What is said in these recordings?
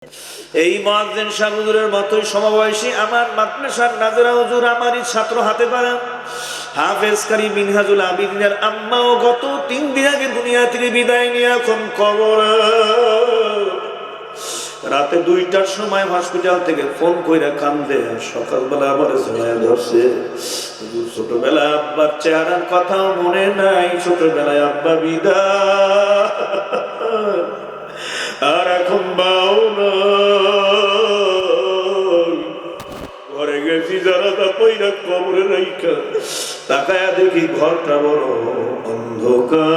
এই মুয়াজ্জিন সাহেব হুজুরের মতোই সমবয়সী আমার মাদ্রাসার নাজরা হুজুর আমারই ছাত্র হাতে পারা হাফেজ কারি মিনহাজুল আবিদিনের আম্মাও গত 3 দিন আগে দুনিয়া থেকে বিদায় নিয়ে এখন কবরে। রাতে 2টার সময় হসপিটাল থেকে ফোন কইরা কান্দে, সকালবেলা আমার জড়ায় ধরছে। ছোটবেলায় আব্বার চেহারার কথাও মনে নাই, ছোটবেলায় আব্বা বিদায়, আর এখন বাও নাই। ঘরে গেছি যারা তা পইরা কবরে রাইখা তাকায়া দেখি ঘরটা বড় অন্ধকার।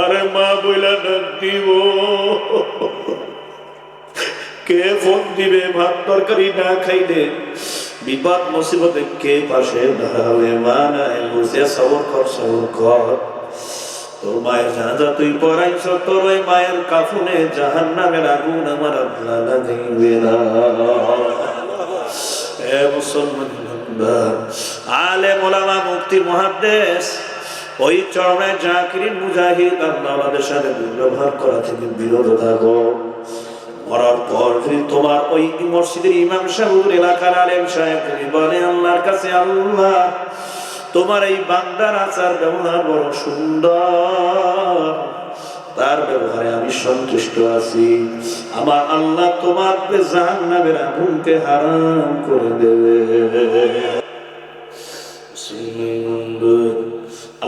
আরে মা বইলা ডাক দিব, কে ফোন দিবে? ভাত তরকারি না খাইলে বিপদ মুসিবতে কে পাশে দাঁড়াবে? মা নাই, বুঝে সবর কর, সবর কর। তোর মায়ের জানাজা তুই পড়াইছ, তোর ওই মায়ের কাফনে জাহান্নামের আগুন আমার আল্লাহ লাগাইবে না। এ মুসলমান আলেম ওলামা মুফতি মুহাদ্দিস ওই চরমে জাকিরিন মুজাহিদ আল্লাহর সাথে দুর্ব্যবহার করা থেকে বিরত থাকো। মরার পর যদি তোমার ওই মসজিদের ইমাম সাহেব এলাকার আলেম সাহেব যদি বলে আল্লাহর কাছে, আল্লাহ তোমার এই বান্দার আচার ব্যবহার বড় সুন্দর, তার ব্যবহারে আমি সন্তুষ্ট আছি, আমার আল্লাহ তোমার জাহান্নামের আগুনকে হারাম করে দেবে।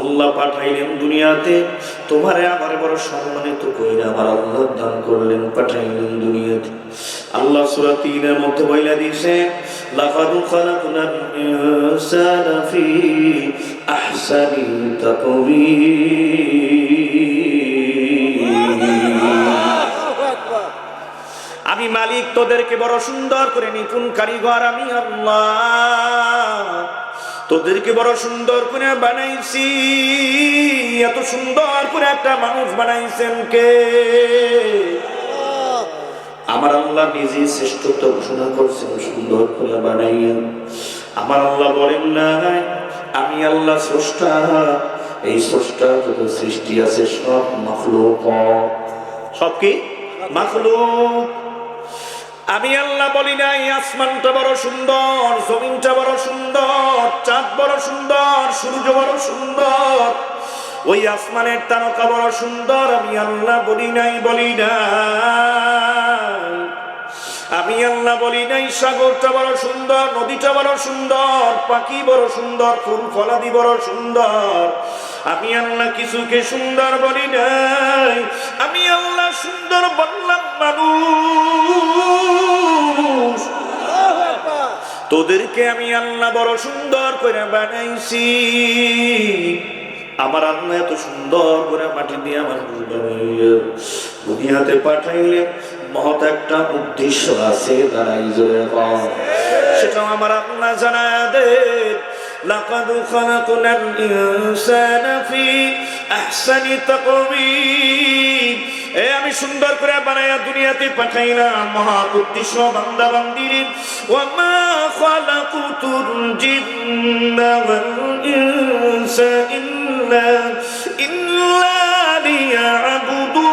আল্লাহ পাঠাইলেন দুনিয়াতে তোমারে আমারে বড় সম্মানিত কইরা আমার আল্লাহ দান করলেন, পাঠাইলেন দুনিয়াতে। আল্লাহ সূরা 3-এর মধ্যে বইলা দিয়েছে, লাকাদ খালাকনাল ইনসানা ফি আহসানি তাকওয়িম। আমি মালিক তোদেরকে বড় সুন্দর করে নিপুণ কারিগর আমি আল্লাহ তোদেরকে বড় সুন্দর করে বানাইছি। এত সুন্দর করে একটা মানুষ বানাইছেন কে? আমার আল্লাহ নিজে শ্রেষ্ঠত্ব ঘোষণা করছেন সুন্দর করে বানাইয়া। আমার আল্লাহ বলেন না আমি আল্লাহ স্রষ্টা, এই স্রষ্টা যত সৃষ্টি আছে সব মাখলুক। সব কি? মাখলুক। আমি আল্লাহ বলি নাই আসমানটা বড় সুন্দর, জমিনটা বড় সুন্দর, চাঁদ বড় সুন্দর, সূর্য বড় সুন্দর, ওই আসমানের তারকা বড় সুন্দর। আমি আল্লাহ বলি নাই, বলি নাই। আমি আল্লাহ বলি নাই সাগরটা বড় সুন্দর, নদীটা বড় সুন্দর, পাখি বড় সুন্দর, ফুল ফলাদি বড় সুন্দর। আমি আল্লাহ কিছুকে সুন্দর বলি নাই। আমি আল্লাহ সুন্দর বললাম মানুষ। তোদেরকে আমি আল্লাহ বড় সুন্দর করে বানাইছি। আমার আল্লাহ এত সুন্দর করে মাটি দিয়ে আমার দুনিয়াতে পাঠাইলে মহৎ একটা উদ্দেশ্য আছে, তারাই জোরে কর। সেটাও আমার আল্লাহ জানায় দেন, লাকাদ খালাকনাল ইনসানা ফি আহসানি তাকওয়িম। আমি সুন্দর করে বানায়া দুনিয়াতে পাঠাইলাম, মহৎ উদ্দেশ্য বান্দা বান্দির। ওয়া মা খালাকুতুল জিন্না ওয়াল ইনসা ইল্লা লিয়াবুদুন।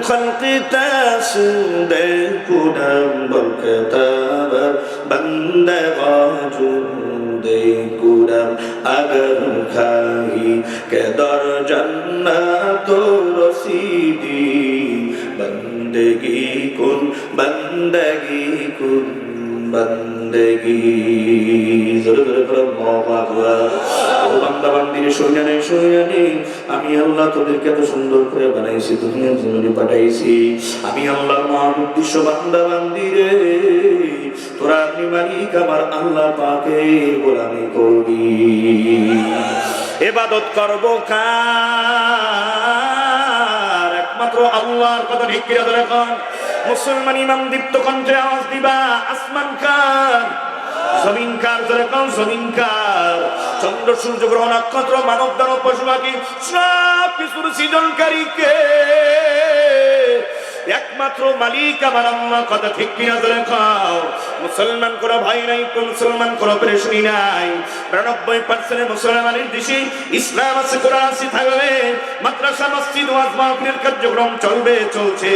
خلق تاسودے کدام برکتاب بندگا جودے کدام اگر کھائی کہ در جنت رسیدی بندگی کن بندگی کن বন্দগি। জোরে জোরে করে আল্লাহু আকবার। ও বান্দা বান্দিরে শুনে শুনে আমি আল্লাহ তোদেরকে এত সুন্দর করে বানাইছি, দুনিয়ার জমিনে পাঠাইছি। আমি আল্লাহর মহান উদ্দেশ্য বান্দা বান্দিরে তোরা আপনি মালিক আমার আল্লাহ পাকের গোলামি করবি। ইবাদত করব কার? একমাত্র আল্লাহর। কথা ঠিক কিনা ধরে কোন মুসলমান ইমাম দীপ্ত কণ্ঠে আওয়াজ দিবা, আসমান কার? জমিন কার? ধরে কোন জমিন কার? চন্দ্র সূর্য গ্রহ নক্ষত্র মানব দানব পশু পাখি সব কিছুর সৃজনকারী কে? একমাত্র মালিক আমার আল্লাহ। কথা ঠিক কিনা ধরে খাও। মুসলমান কোনো ভাই নাই, মুসলমান কোনো পেরেশানি নাই। ৯২% মুসলমানের দেশে ইসলাম আছে, কোরআন আছে, থাকবে মাদ্রাসা মসজিদ ওয়াজ মাহফিলের কার্যক্রম চলবে, চলছে।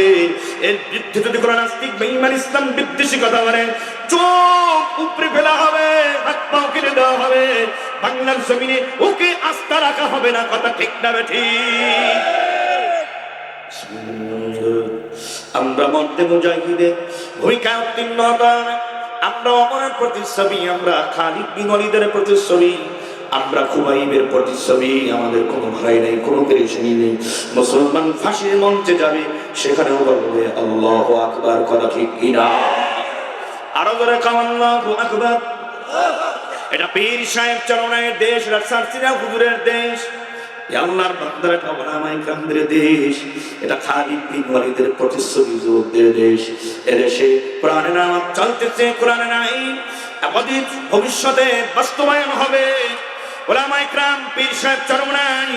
এর বিরুদ্ধে যদি কোনো নাস্তিক বেঈমান ইসলাম বিদ্বেষী কথা বলে, চোখ উপরে ফেলা হবে, হাত পাও কেটে দেওয়া হবে, বাংলার জমিনে ওকে আস্থা রাখা হবে না। কথা ঠিক না ঠিক? আমরা মধ্যে মুজাহিদে ভূমিকা উত্তীর্ণ হতাম। আমরা অমরের প্রতিচ্ছবি, আমরা খালিদ বিন ওয়ালিদের প্রতিচ্ছবি, আমরা খুবাইবের প্রতিচ্ছবি। আমাদের কোনো ভয় নেই, কোনো পেরেশানি নেই। মুসলমান ফাঁসির মঞ্চে যাবে, সেখানেও বলবে আল্লাহু আকবার। কথা ঠিক কিনা? আরো ধরে কাম আল্লাহু আকবার। এটা পীর সাহেব চরণের দেশ, রাজশাহী হুজুরের দেশ, আল্লাহর বান্দারা ওলামায়ে কেরামদের দেশ। এটা খালিদ বিন ওয়ালিদের প্রতিচ্ছবি যুবকদের দেশ। এদেশে কোরআনের নামাজ চলতেছে, কোরআনের আইন অতীত ভবিষ্যতে বাস্তবায়ন হবে। ওলামায়ে কেরাম পীর সাহেব চরমনাই,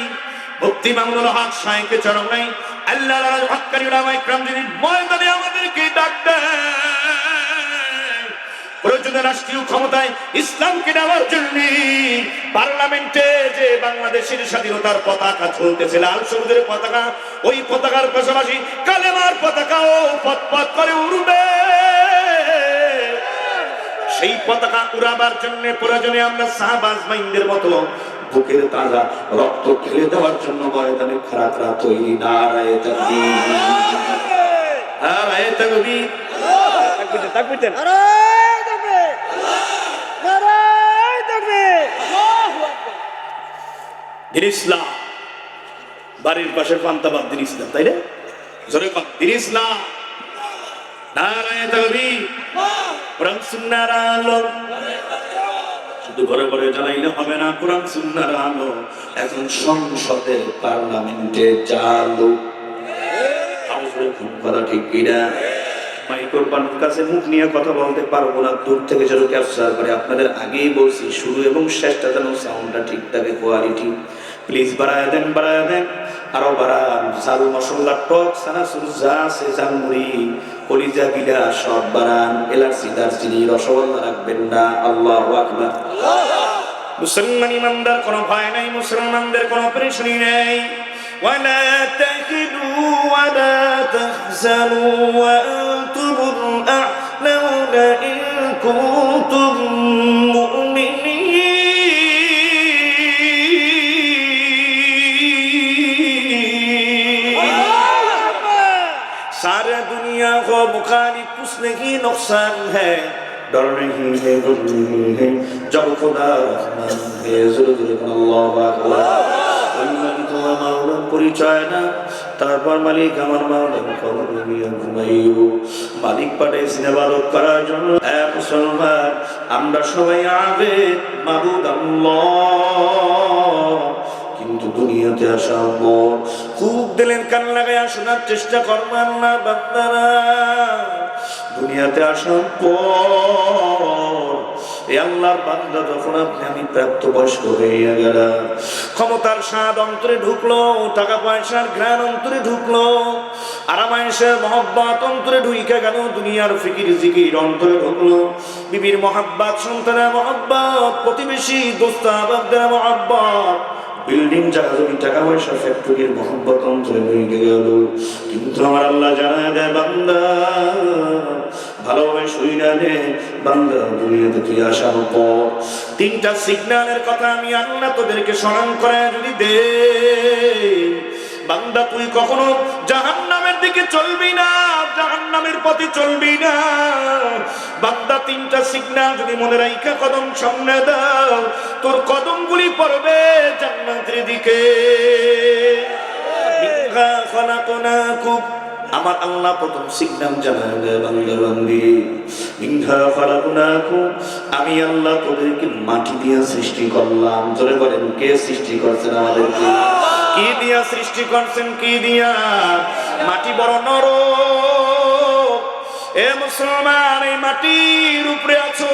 মুফতি মামুনুল হক সাহেবকে চরমনাই, আল্লাহর হক্কানি ওলামায়ে কেরাম যিনি ময়দানে আমাদেরকে ডাক দেয় প্রয়োজনে রাষ্ট্রীয় ক্ষমতায় ইসলামকে নেওয়ার জন্য। পার্লামেন্টে যে বাংলাদেশের স্বাধীনতার পতাকা চলতেছে, লাল সবুজের পতাকা, ওই পতাকার পাশাপাশি কালেমার পতাকাও পথ করে উড়বে। সেই পতাকা উড়াবার জন্য প্রয়োজনে আমরা সাহাবা আজমাইনদের মতো বুকের তাজা রক্ত ঢেলে দেওয়ার জন্য ময়দানে খাড়া খাড়া তৈরি। নারায়ে তাকবীর, নারায়ে তাকবীর, তাকবীর, তাকবীর। দিন ইসলাম, বাড়ির পাশে পান্তাবাদ দিন ইসলাম, তাই না? জোরে পাক দিন ইসলাম। নারায়ে তাকবীর। কোরআন সুন্নাহর আলো শুধু ঘরে ঘরে জ্বালাইলে হবে না, কোরআন সুন্নাহর আলো এখন সংসদে পার্লামেন্টে চালু। কথা ঠিক কিনা? মাইক্রোফোনের কাছে মুখ নিয়ে কথা বলতে পারবো না, দূর থেকে যেন ক্যাপচার করে। আপনাদের আগেই বলছি, শুরু এবং শেষটা যেন সাউন্ডটা ঠিক থাকে, কোয়ালিটি। প্লিজ বাড়ায় দেন, বাড়ায় দেন, আরো বাড়ান। ঝাল মশলা, টক, সানাসুর যা আছে, ঝালমুড়ি, কলিজা, গিলা সব বাড়ান। এলাচি, দারচিনি, রসগোল্লা রাখবেন না। আল্লাহু আকবার। মুসলমান ইমানদার কোনো ভয় নাই, মুসলমানদের কোনো পেরেশানি নেই। ولا تهنوا ولا تحزنوا وأنتم الأعلون إن كنتم مؤمنين। सारा दुनिया को मुखालिफ कुछ नहीं नुकसान है, डर नहीं है, डर नहीं है, जब खुदा रहमान है। ज़रूर अल्लाहु अकबर। পরিচয় না, তারপর মালিক আমার মালিক পাঠিয়েছেন ইবাদত করার জন্য। মুসলমান আমরা সবাই আবেদ, মাবুদ আল্লাহ, কিন্তু দুনিয়াতে আসার পর খুব দিলেন কান লাগাইয়া শোনার চেষ্টা করবেন না বান্দারা। দুনিয়াতে আসার পর এই আল্লাহর বান্দা যখন আমি প্রাপ্তবয়স্ক হয়ে গেলাম, ক্ষমতার স্বাদ অন্তরে ঢুকলো, টাকা পয়সার ঘ্রাণ অন্তরে ঢুকলো, আরামায়েশের মহব্বত অন্তরে ঢুকে গেল, দুনিয়ার ফিকির জিকির অন্তরে ঢুকলো, বিবির মহব্বত, সন্তানের মহব্বত, প্রতিবেশী দোস্ত আহবাবদের মহব্বত, বিল্ডিং, জায়গা জমি, টাকা পয়সা, ফ্যাক্টরির মহব্বত অন্তরে ঢুকে গেল। কিন্তু আমার আল্লাহ জানায় দেয়, বান্দা ভালোভাবে শুইনা দে, বান্দা দুনিয়াতে তুই আসার পর তিনটা সিগন্যালের কথা আমি আল্লাহ তোদেরকে স্মরণ করে যদি দে, বান্দা তুই কখনো জাহান্নামের দিকে চলবি না, জাহান্নামের পথে চলবি না। বান্দা তিনটা সিগন্যাল যদি মনে রাখা কদম সামনে দাও, তোর কদমগুলি পড়বে জান্নাতের দিকে। মিনহা খালাকনাকুম, আমার আল্লাহ প্রথম সিগন্যাল জানায় দেয়, বান্দা বান্দি মিনহা খালাকনাকুম, আমি আল্লাহ তোদেরকে মাটি দিয়ে সৃষ্টি করলাম। জোরে বলেন, কে সৃষ্টি করছেন আমাদেরকে? কি দিয়া সৃষ্টি করছেন? কি দিয়া? মাটি বড় নরম। এ মুসলমান, এই মাটির উপরে আছো,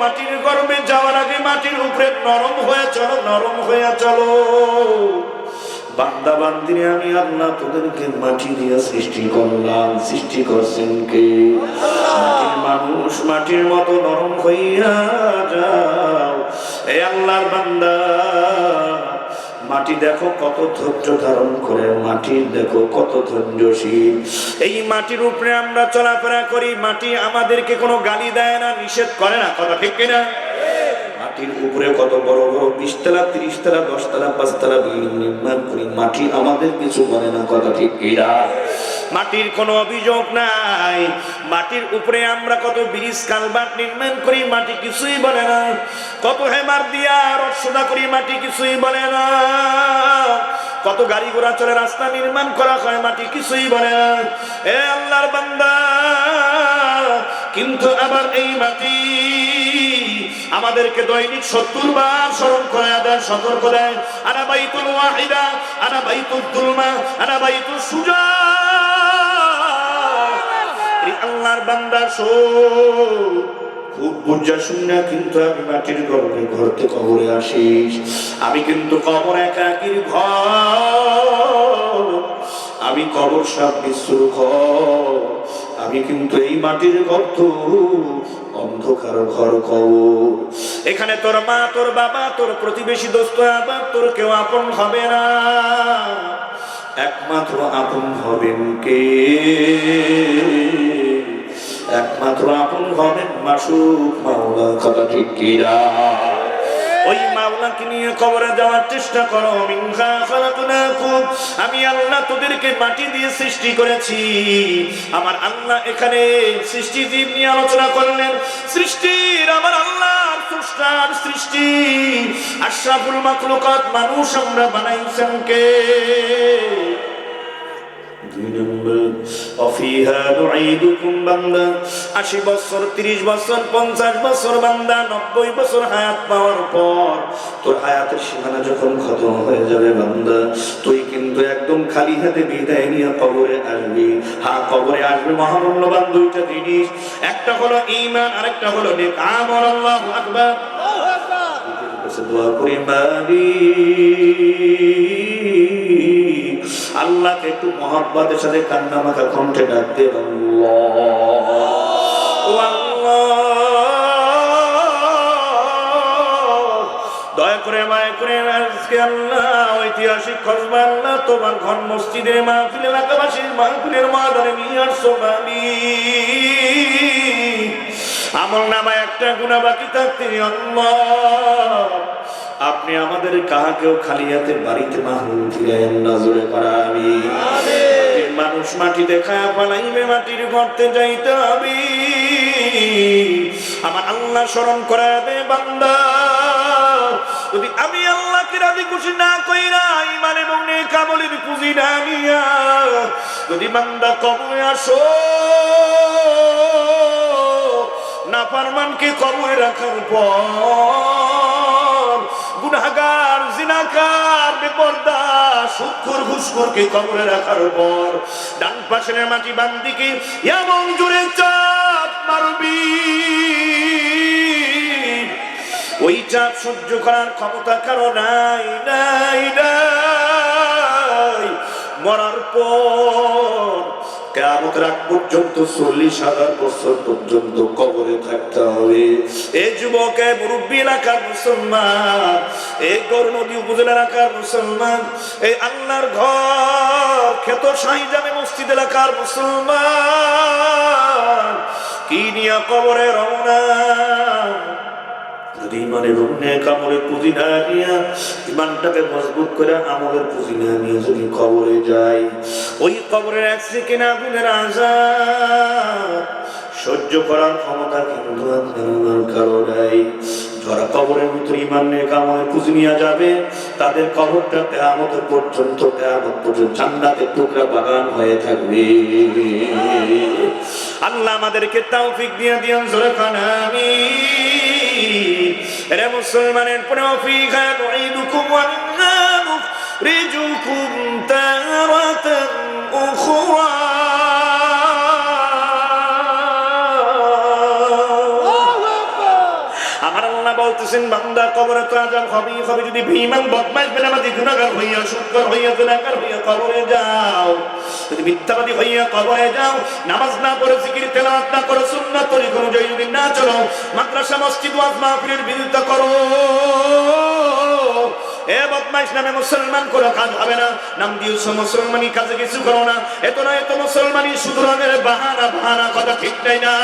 মাটির গর্ভে যাওয়ার আগে মাটির উপরে নরম হয়ে চলো, নরম হয়ে চলো। বান্দা বান্দিরে আমি আল্লাহ তোদেরকে মাটি দিয়ে সৃষ্টি করলাম, সৃষ্টি করছেন কে? মাটির মানুষ মাটির মতো নরম হইয়া যাও। এই আল্লাহর বান্দা, মাটি দেখো কত ধৈর্য ধারণ করে, মাটির দেখো কত ধৈর্যশীল। এই মাটির উপরে আমরা চলাফেরা করি, মাটি আমাদেরকে কোনো গালি দেয় না, নিষেধ করে না, কথা ঠিক কিনা? মাটির উপরে কত বড় বড় 20 তলা 30 তলা 10 তলা 5 তলা বিল্ডিং নির্মাণ করি, মাটি আমাদের কিছু বলে না, কথা ঠিক কিনা? মাটির কোনো অভিযোগ নাই। মাটির উপরে আমরা কত ব্রিজ কালভার্ট নির্মাণ করি, মাটি কিছুই বলে না। কত হেমার দিয়া রসদা করি, মাটি কিছুই বলে না। কত গাড়ি ঘোড়া চলে রাস্তা নির্মাণ করা হয়, মাটি কিছুই বলে না। এ আল্লাহর বান্দা, কিন্তু আবার এই মাটি আমাদেরকে দৈনিক 70 বার স্মরণ করে দেয়, সতর্ক দেয়। আনা বাইতুল ওয়াহিদা, আনা বাইতুল দুলমা, আনা বাইতুল সুজা। আল্লাহর বান্দা খুব বুঝা শুনে কিন্তু আমি মাটির গর্ভে ঘরতে কবরে আসিস। আমি কিন্তু কবর একাকির ঘর, আমি কবর সাপ বিশ্বর ঘর, আমি কিন্তু এই মাটির গর্ত অন্ধকার ঘর কবর। এখানে তোর মা, তোর বাবা, তোর প্রতিবেশী, দোস্ত, আবার তোর কেউ আপন হবে না। একমাত্র আপন হবেন কে? একমাত্র আপন হবেন মাসুক মাওলা, কথা ঠিক কিনা? ওই মাওলাকে নিয়ে কবরে যাওয়ার চেষ্টা করো। মিনহা খালাকনাকুম, আমি আল্লাহ তোদেরকে মাটি দিয়ে সৃষ্টি করেছি। আমার আল্লাহ এখানে সৃষ্টি জীব নিয়ে আলোচনা করলেন। সৃষ্টির আমার আল্লাহর স্রষ্টার সৃষ্টি আশরাফুল মাখলুকাত মানুষ আমরা বানাইছেন কে? 2 নম্বর, অফিহা নুঈদুকুম বান্দা 80 বছর 30 বছর 50 বছর বান্দা 90 বছর হায়াত পাওয়ার পর তোর হায়াতের সীমানা যখন খতম হয়ে যাবে বান্দা, তুই কিন্তু একদম খালি হাতে বিদায় নিয়ে কবরে আসবি। হ্যাঁ, কবরে আসবে মহামূল্যবান 2টা জিনিস, একটা হলো ঈমান, আরেকটা হলো নেক আমল। আল্লাহু আকবার, আল্লাহু আকবার। দোয়া করি মালিক, আল্লাহকে একটু মহব্বতের সাথে কান্না মাখা কণ্ঠে ডাকতে, দয়া করে মায়া করে আজকে আল্লাহ ঐতিহাসিক কসবা আল্লাহ তোমার ঘর মসজিদের মাহফিল, এলাকাবাসীর মাহফিলের ময়দানে নিয়ে আসছো মালিক। আমল নামায় একটা গুনাহ বাকি থাকতে আল্লাহ আপনি আমাদের কাহাকেও খালি হাতে বাড়িতে মাহরুম ফিরায়েন না, জোরে করা আমিন। মাটির মানুষ মাটি দেখায় পালাইবে, মাটির গর্তে যাইতে হবে। আমার আল্লাহ স্মরণ করা দে বান্দা, যদি আমি আল্লাহকে রাজি খুশি না কইরা ঈমান এবং নেক আমলের পুঁজি না নিয়া যদি বান্দা কবরে আসো, নাফরমানকে কবরে রাখার পর, গুনাহগার, জিনাকার, বেপরদা, সুদখোর, ঘুষখোরকে কবরে রাখার পর ডান পাশের মাটি বাম দিকে এমন জোরে চাপ মারবি, ওই চাপ সহ্য করার ক্ষমতা কারো নাই, নাই, নাই। মরার পর কিয়ামতের আগ পর্যন্ত 40,000 বছর পর্যন্ত কবরে থাকতে হবে। এই যুবক, মুরব্বী এলাকার মুসলমান, এই গৌরনদী উপজেলা এলাকার মুসলমান, এই আল্লাহর ঘর ক্ষেত শাহীজানে মসজিদ এলাকার মুসলমান, কি নিয়া কবরে রওনা? যদি ইমানের নেক আমলের পুঁজি না নিয়া, ইমানটাকে মজবুত করে আমলের পুঁজি না নিয়ে যদি কবরে যাই, ওই কবরের 1 সেকেন্ড আগুনের আযাব সহ্য করার ক্ষমতা কিন্তু আপনার কারো নাই। যারা কবরের ভিতরে ইমান নেক আমলের পুঁজি নিয়ে যাবে, তাদের কবরটা কিয়ামত পর্যন্ত জান্নাতের টুকরা বাগান হয়ে থাকবে। আল্লাহ আমাদেরকে তৌফিক দিয়ে দিন, জোরে কান আমিন। এরে মুসলমানের পরে ফিহা নুঈদুকুম ওয়া মিনহা নুখরিজুকুম তারাতান উখরা। আমার আল্লাহ বলতেছেন বান্দা কবরে তো আযাব হবেই হবে, যদি বেঈমান বদমাইশ বেনামাজি গুনাহগার হইয়া সুদখোর হইয়া জেনাকার হইয়া কবরে যাও, যদি মিথ্যাবাদী হইয়া কবরে যাও, নামাজ না পড়ে জিকির তেলাওয়াত না করো, সুন্নাত তরিকা অনুযায়ী যদি না চলো, মাদ্রাসা মসজিদ ওয়াজ মাহফিলের বিরোধিতা করো, এ বদমাইশ নামে মুসলমান কোনো কাজ হবে না। নাম দিয়েছো মুসলমানি, কাজে কিছু করো না, এত না এত মুসলমানি শুধু রঙের বাহানা, বাহানা কথা ঠিক নাই না।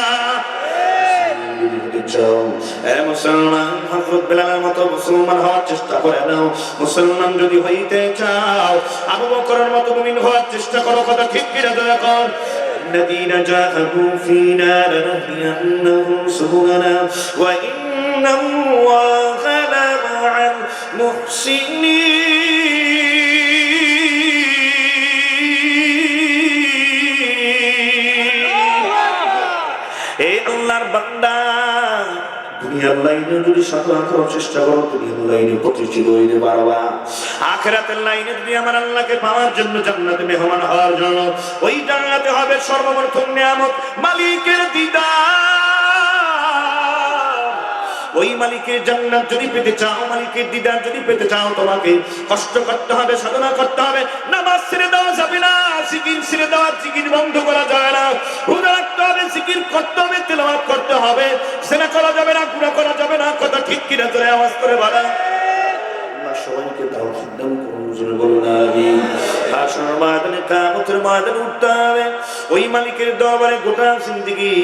মুসলমান হযরত বেলালের মতো মুসলমান হওয়ার চেষ্টা করে নাও। মুসলমান যদি হইতে চাও, আবু বকরের মতো মুমিন হওয়ার চেষ্টা করো, কথা ঠিক কিনা দয়া কর। الذين جاهدوا فينا لنهدينهم سبلنا وإن الله لمع المحسنين। এই আল্লাহর বান্দা, দুনিয়ার লাইনে যদি সাধনা করার চেষ্টা করো, দুনিয়ার লাইনে প্রতিষ্ঠিত হইতে পারবা। আখিরাতের লাইনে যদি আমার আল্লাহকে পাওয়ার জন্য, জান্নাতে মেহমান হওয়ার জন্য, ওই জান্নাতে হবে সর্বপ্রথম নিয়ামত মালিকের দিদার। ওই মালিকের জান্নাত যদি পেতে চাও, মালিকের দিদার যদি পেতে চাও, তোমাকে কষ্ট করতে হবে, সাধনা করতে হবে। নামাজ ছেড়ে দেওয়া যাবে না, জিকির ছেড়ে দেওয়া, জিকির বন্ধ করা যাবে না। রোজা রাখতে হবে, জিকির করতে হবে, তেলাওয়াত করতে হবে, সেনা করা যাবে না, গুনাহ করা যাবে না, কথা ঠিক কিনা জোরে আওয়াজ করে বলা। আল্লাহ সবাইকে তাওফিক দান করুন, জোরে বলুন আমিন। হাশরের ময়দানে, কিয়ামতের ময়দানে উঠতে হবে ওই মালিকের দরবারে। গোটা জিন্দেগি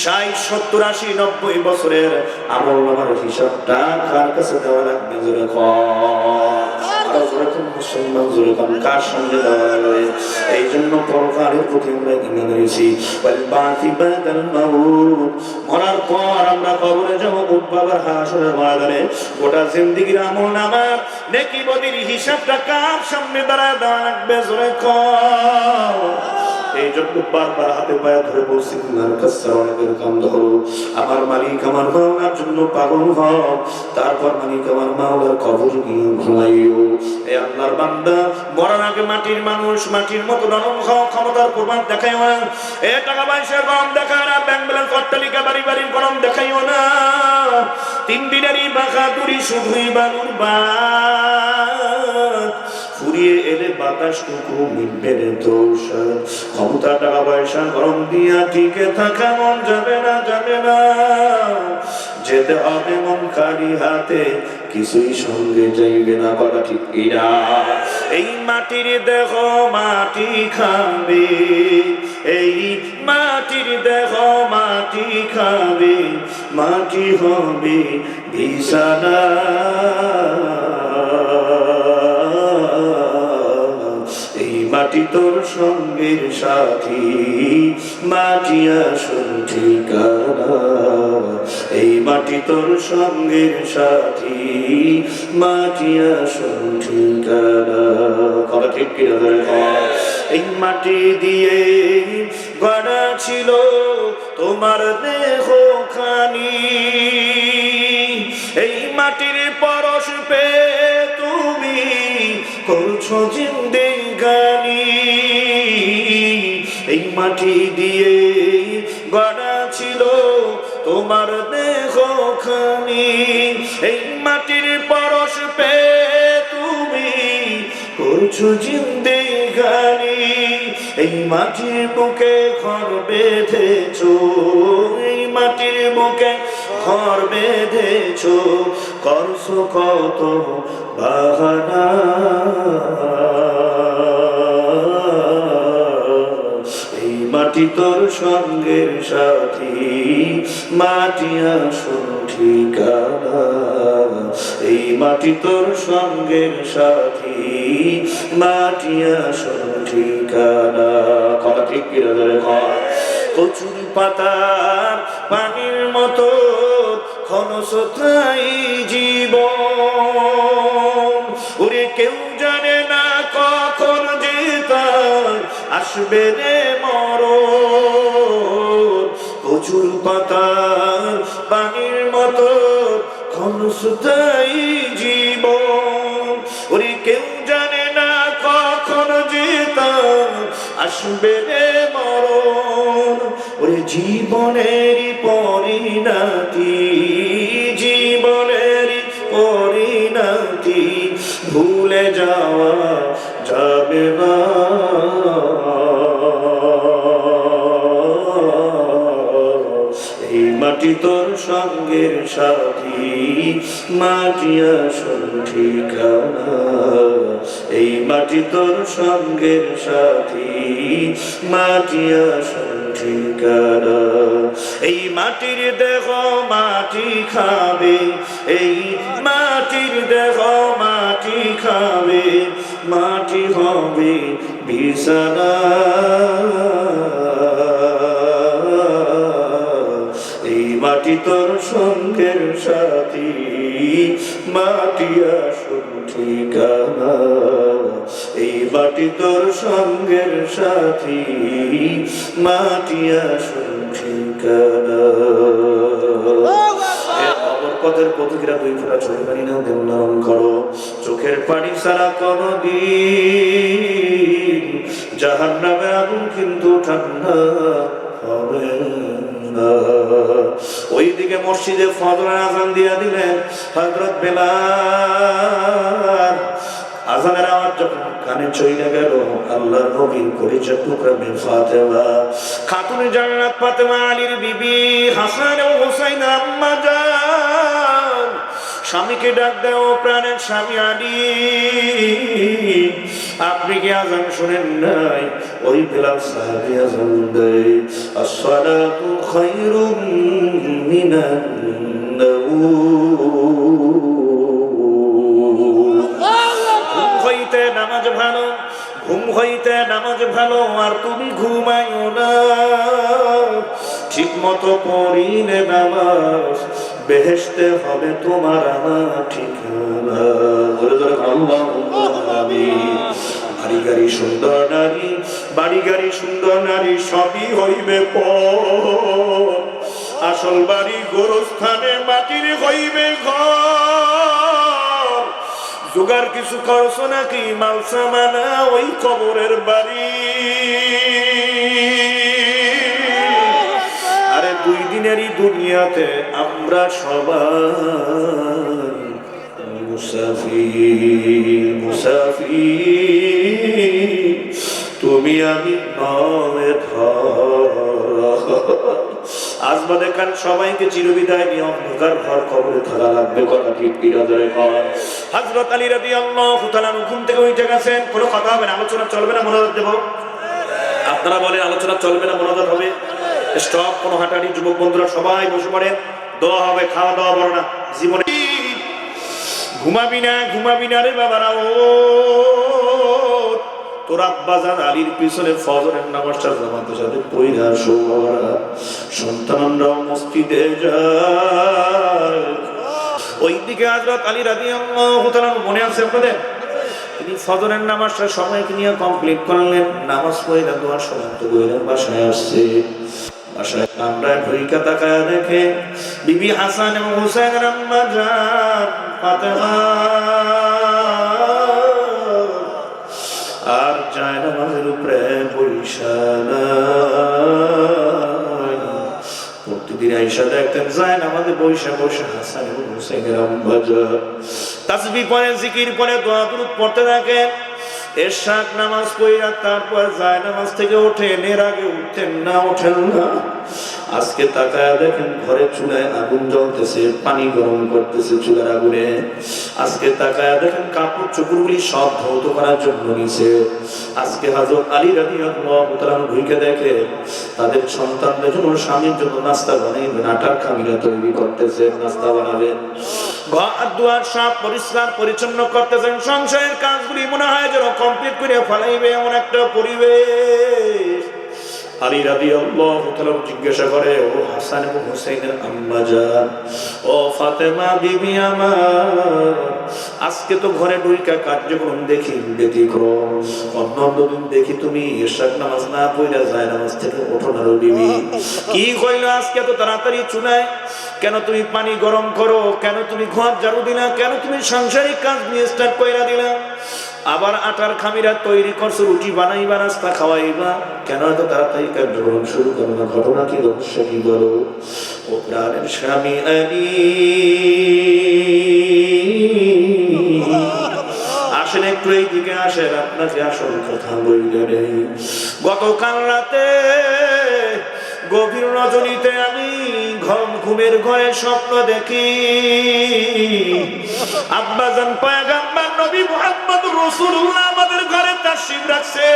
60, 70, 80, 90 বছরের আমল নামার হিসাবটা কার কাছে দেওয়া লাগবে? জোরে মুসলমান জোরে কম, কার সঙ্গে দেওয়া লাগবে? এই জন্য পরকালের প্রতি আমরা ঈমান এনেছি। মরার পর আমরা কবরে যাবো, উঠবাবার হাশরের ময়দানে। গোটা জিন্দেগির আমল নামার নেকি বদির হিসাবটা কার সামনে দাঁড়ায় দেওয়া লাগবে? জোরে কম। এই জন্য বারবার হাতে পায়ে ধরে বলছি, আমার মালিক আমার মাওলার জন্য পাগল হও, তারপর মালিক আমার মাওলার কবর নিয়ে ঘুমাইও। এই আল্লাহর বান্দা, মরার আগে মাটির মানুষ, মাটির মতো নরম হও, ক্ষমতার প্রভাব দেখাইও না। এ টাকা পয়সার গরম দেখায় না, ব্যাংক ব্যালেন্স, অট্টালিকা, বাড়ি বাড়ির গরম দেখাইও না। 3 দিনেরই বাহাদুরি শুধুই বালুর বাদ, ফুরিয়ে এলে বাতাসটুকু মিটবে রে তোষার। ক্ষমতা, টাকা পয়সা, গরম দিয়া টিকে থাকা মন যাবে না, যাবে না। যেতে হবে মন খালি হাতে, কিছুই সঙ্গে যাইবে না, কথা ঠিক কিনা? এই মাটির দেহ মাটি খাবে, এই মাটির দেহ মাটি খাবে, মাটি হবে বিছানা। এই মাটি তোর সঙ্গের সাথী, মাটি আসল ঠিকানা। এই মাটি তোর সঙ্গের সাথী, মাটি আসল ঠিকানা, কথা ঠিক কিনা? এই মাটি দিয়ে গড়া ছিল তোমার দেহ খানি, এই মাটির পরশ পেয়ে তুমি করছো জিন্দেগানি। এই মাটি দিয়ে গড়া ছিল তোমার দেহ খানি, এই মাটির পরশ পেয়ে তুমি করছো জিন্দেগানি। এই মাটির বুকে ঘর বেঁধেছো, এই মাটির বুকে ঘর বেঁধেছো, করছো কত বাহানা। এই মাটি তোর সঙ্গের সাথী, মাটি আসল ঠিকানা। এই মাটি তোর সঙ্গের সাথী, মাটি আসল ঠিকানা, কথা ঠিক কিনা? কচুর পাতার পানির মতো ক্ষণস্থায়ী জীবন, ওরে কেউ জানে না কখন যে তার আসবে রে মরণ। কচুর পাতার পানির মতো ক্ষণস্থায়ী জীবন, ওরে কেউ জানে না কখন যে তার আসবে রে মরণ। ওরে জীবনের পরিণতি, যাওয়া যাবে না। এই মাটি তোর সঙ্গের সাথী, মাটি আসল ঠিকানা। এই মাটি তোর সঙ্গের সাথী, মাটি আসল ঠিকানা। এই মাটির দেহ মাটি খাবে, এই মাটির দেহ মাটি খাবে, মাটি হবে বিছানা। এই মাটি তোর সঙ্গের সাথী, মাটি আসল ঠিকানা। এই মাটি তোর সঙ্গের সাথী, মাটি আসল ঠিকানা। পথের পথিকরা দুই ফোঁটা চোখের পানি নাও, দেব নরম করো। চোখের পানি ছাড়া কোনদিন জাহান্নামের আগুন কিন্তু ঠান্ডা হবে না। ওইদিকে মসজিদে ফজরের আজান দিয়া দিলেন হযরত বেলাল। আজানের আওয়াজ যখন কানে চলে গেল, আল্লাহর নবীর পরিচয় টুকরা মে ফাতেমা, খাতুনে জান্নাত ফাতেমা আলীর বিবি, হাসান ও হুসাইন আম্মা জান, স্বামীকে ডাক দাও, প্রাণের স্বামী আলী, আপনি কি আজান শুনেন নাই? ওই বেলাল সাহাবী আজান দেয়, আসসালাতু খায়রুম মিনান নামাজ ভালো, ঘুম হইতে নামাজ ভালো, আর তুমি ঘুমাইও না। ঠিক মতো পড়িলে নামাজ, বেহেশতে হবে তোমার আমার ঠিকানা। ধরে ধরে আল্লাহুম্মা আমিন। বাড়ি গাড়ি সুন্দর নারী, বাড়ি গাড়ি সুন্দর নারী সবই হইবে পর। আসল বাড়ি গোরস্থানে মাটির হইবে ঘর। জোগাড় কিছু করছো নাকি মাল সামানা ওই কবরের বাড়ি? আরে দুই দিনেরই দুনিয়াতে আমরা সবাই মুসাফির, মুসাফির, তুমি আমি নয় ধর। আজ বাদে কাল সবাইকে চিরবিদায় নিয়ে অন্ধকার ঘর কবরে থাকা লাগবে। কথা ঠিক বিরাজরে কর। হযরত আলী রাদিয়াল্লাহু তাআলা ঘুম থেকে উঠে গেছেন। কোনো কথা হবে না, আলোচনা চলবে না, মোনাজাত দেব। আপনারা বলেন আলোচনা চলবে না, মোনাজাত হবে? স্টপ। কোনো হাঁটাহাঁটি, যুবক বন্ধুরা সবাই বসে পড়েন, দোয়া হবে, খাওয়া দাওয়া বড় না জীবনে। ঘুমাবি না, ঘুমাবি না রে বাবারা, ও তোর আব্বাজান আলীর পিছনে ফজরের নামাজটা জামাতের সাথে পড়া শো বাবারা। সন্তানরাও মসজিদে যায়। ওইদিকে হযরত আলী রাদিয়াল্লাহু তাআলা মনে আছে আপনাদের? তিনি ফজরের নামাজটা সময়কে নিয়ে কমপ্লিট করলেন, নামাজ পড়ে দোয়া সমাপ্ত করলেন, বাসায় আসছে। বাসায় কামরায় ভূমিকা তাকায় দেখে বিবি হাসান এবং হুসাইনের আম্মা জান ফাতেমা আর জায়নামাজের উপরে বৈশানা। প্রতিদিন আয়েশা দেখতেন জায়নামাজে বৈশা বৈশা হাসান এবং হুসাইনের আম্মা জান তাসবিহ পড়ে, জিকির পড়ে, দোয়া দুরূদ পড়তে থাকেন। এশাক নামাজ পড়া তারপর জায়নামাজ থেকে ওঠেন। এর আগে উঠতেন না, ওঠেন না। আজকে তাকায় দেখেন ঘরে চুলায় আগুন জ্বলতেছে, পানি গরম করতেছে চুলার আগুনে। আজকে তাকায় দেখেন কাপড় চোপড়গুলি সব ধৌত করার জন্য নিছে। আজকে হযরত আলী রাদিয়াল্লাহু তাআলা ভুইকে দেখে তাদের সন্তানদের জন্য, স্বামীর জন্য নাস্তা বানাইবেন, আটার খামিরা তৈরি করতেছে, নাস্তা বানাবেন। ঘর দুয়ার সব পরিষ্কার পরিচ্ছন্ন করতেছেন। সংসারের কাজগুলি মনে হয় যেন কমপ্লিট করে ফেলাইবে এমন একটা পরিবেশ। আলী রাদিয়াল্লাহু তাআলা জিজ্ঞাসা করে, ও হাসান এবং হুসাইনের আম্মা জান, ও ফাতেমা বিবি আমার, আজকে তো ঘরে ঢুইকা কার্যক্রম দেখি ব্যতিক্রম। অন্য দিন দেখি তুমি ইশার নামাজ না পড়া যায় নামাজ থেকে ওঠো না বিবি। কি কইলো আজকে তো তাড়াতাড়ি চুলায়? কেন তুমি পানি গরম করো? কেন তুমি ঘর ঝাড়ু দিলা? কেন তুমি সাংসারিক কাজ নিয়ে স্টার্ট কইরা দিলা? আবার আটার খামিরা তৈরি করছো, রুটি বানাইবা, নাস্তা খাওয়াইবা, কেন এত তাড়াতাড়ি কার্যক্রম শুরু করো না? ঘটনা কি, রহস্য কি বলো? ও প্রাণের স্বামী আলী, আসেন একটু আসেন আপনাকে আসল কথা বইলে নেই। গতকাল রাতে গভীর রজনীতে আমি ঘুমের ঘরে স্বপ্ন দেখি আব্বাজান পয়গম্বর নবী মুহাম্মদ রাসূলুল্লাহ আমাদের ঘরে তাশরীফ রাখছে।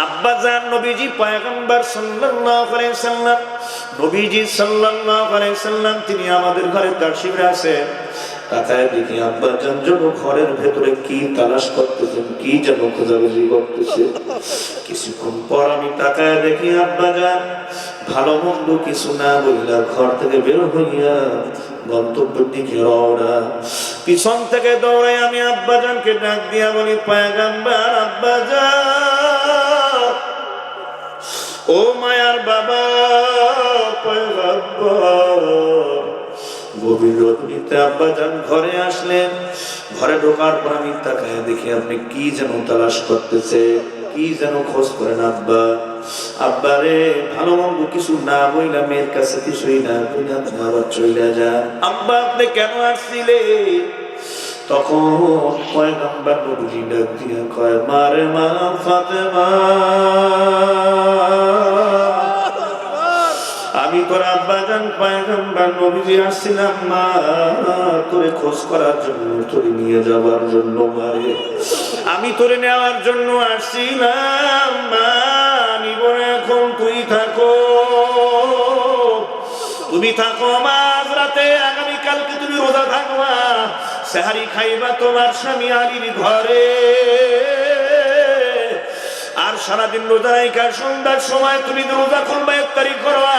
আব্বাজান নবীজি পয়গম্বর সাল্লাল্লাহু আলাইহি সাল্লাম, নবীজি সাল্লাল্লাহু আলাইহি সাল্লাম তিনি আমাদের ঘরে তাশরীফ রাখছেন। তাকায় দেখি আব্বাজান যেন ঘরের ভেতরে কি তালাশ করতেছেন, কি যেন খোঁজাখুঁজি করতেছে। কিছুক্ষণ পর আমি তাকায় দেখি আব্বাজান ভালো মন্দ কিছু না বইলা ঘর থেকে বের হইয়া গন্তব্যের দিকে রওনা। পিছন থেকে দৌড়ে আমি আব্বাজানকে ডাক দিয়া বলি, পয়গম্বর আব্বাজান, ও মায়ার বাবা পয়গম্বর। গভীর রজনীতে আব্বাজান ঘরে আসলেন। ঘরে ঢোকার পর আমি তাকায় দেখি আপনি কি যেন তালাশ করতেছে, কি যেন খোঁজ করেন। আব্বা, আব্বা রে ভালো মন্দ কিছু না বইলা মেয়ের কাছে কিছুই না বইলা তুমি আবার চলে যা। আব্বা আপনি কেন আসছিলেন? তখন পয়গম্বর নবী ডাক দিয়া কয়, মারে মা ফাতেমা, আমি তোর আব্বাজান পয়গম্বর নবীজি আসছিলাম মা তোরে খোঁজ করার জন্য, তোরে নিয়ে যাবার জন্য। মারে আমি তোরে নেওয়ার জন্য আসছিলাম মা, নিব না এখন, তুই থাকো, তুমি থাকো মা। আজ রাতে আগামীকালকে তুমি রোজা থাকবা, সেহারি খাইবা তোমার স্বামী আলীর ঘরে, আর সারাদিন রোজা রাখা সন্ধ্যার সময় তুমি রোজা খুলবা, ইফতারি করবা।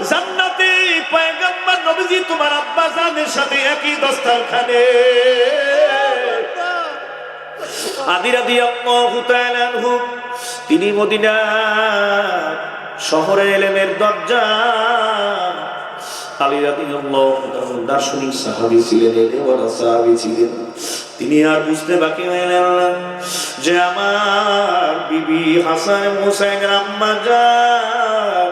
জান্নাতে পয়গম্বর নবীজি তোমার আব্বাজানের সাথে একই দস্তরখানে। আলী রাদিয়াল্লাহু তাআলা আনহু তিনি মদিনা শহরে ইলমের দরজা। আলী রাদিয়াল্লাহু তাআলা দার্শনিক সাহাবী ছিলেন, এলেমওয়ালা সাহাবী ছিলেন। তিনি আর বুঝতে বাকি হইলেন না যে আমার বিবি হাসান হুসাইনের আম্মা জান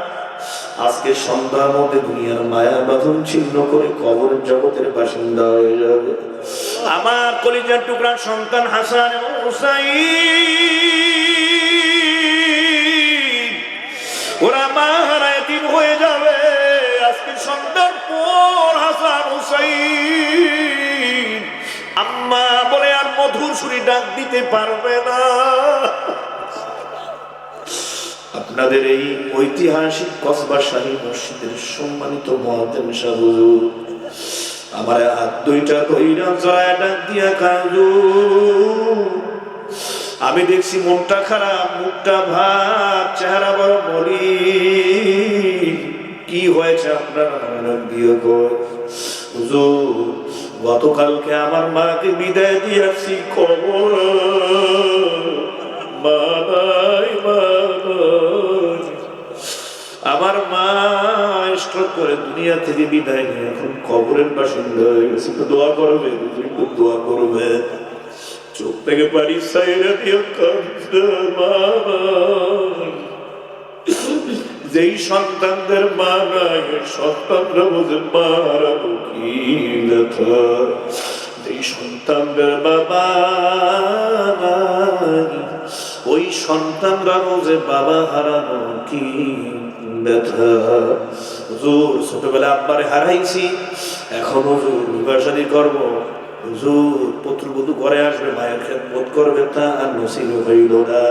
আজকে সন্ধ্যার মধ্যে দুনিয়ার মায়া বাঁধন ছিন্ন করে কবরের জগতের বাসিন্দা হয়ে যাবে। আমার কলিজার টুকরা সন্তান হাসান এবং হুসাইন ওরা মারা এতিম হয়ে যাবে। আজকে সন্ধ্যার পর হাসান হুসাইন আম্মা বলে আর মধুর সুরে ডাক দিতে পারবে না। আপনাদের এই ঐতিহাসিক কসবা শাহী মসজিদের সম্মানিত মুয়াজ্জিন সাহেব হুজুর আমার হাত দুইটা কইরা জয় ডাক দিয়া হুজুর, আমি দেখছি মনটা খারাপ, মুখটা ভার, চেহারা বড় মলিন, কি হয়েছে আপনারা? ডাক দিয়া কয় হুজুর গতকালকে আমার মাকে বিদায় দিয়েছি, খবর মা নাই, মা নাই। আমার মা স্ট্রোক করে দুনিয়া থেকে বিদায় নিয়ে এখন কবরের বাসিন্দা হয়ে গেছে। একটু দোয়া করবে, একটু দোয়া করবে। চোখ থেকে পানি সাইরা দিয়ে কাঁদছে মা নাই। যেই সন্তানদের মা নাই সন্তানরা বোঝে মারা কি ব্যথা। যেই সন্তানদের বাবা নাই ওই সন্তানরা বোঝে বাবা হারানো কি ব্যথা। হুজুর ছোটবেলা আব্বারে হারাইছি, এখন হুজুর বিবাহ-শাদী করবো, হুজুর পুত্রবধূ ঘরে আসবে, মায়ের খেদমত করবে, তা আর নসিব হইল না।